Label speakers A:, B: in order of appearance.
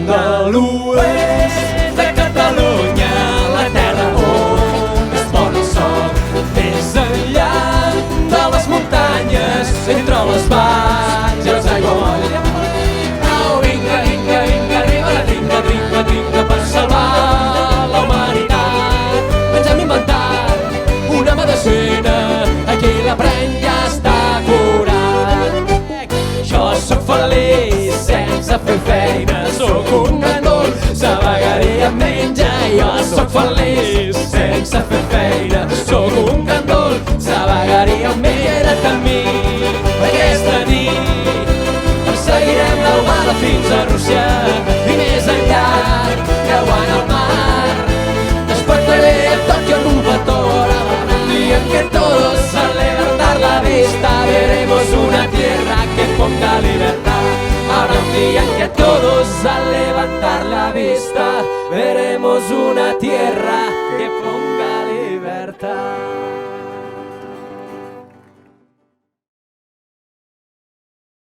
A: de l'oest de Catalunya, la terra on es pon el sol, més enllà de les muntanyes, entre les valls i els aiguamolls. Au, vinga, vinga, vinga, arriba la trinca, trinca, trinca, per salvar la humanitat. Ens hem inventat una medecina, aquí la pren ja està curat. Jo sóc feliç sense fer feina, sóc un gandul, s'avagaria amb menja. Jo sóc feliç sense fer feina, sóc un gandul, s'avagaria amb menja. Queda't amb mi aquesta nit, perseguirem l'albada fins a Rússia i més enllà, creuant el mar. Despertaré a Tòquio en un petó, un día en que todos al levantar la vista veremos una tierra que ponga libertad. Habrá un día en que todos al levantar la vista veremos una tierra que ponga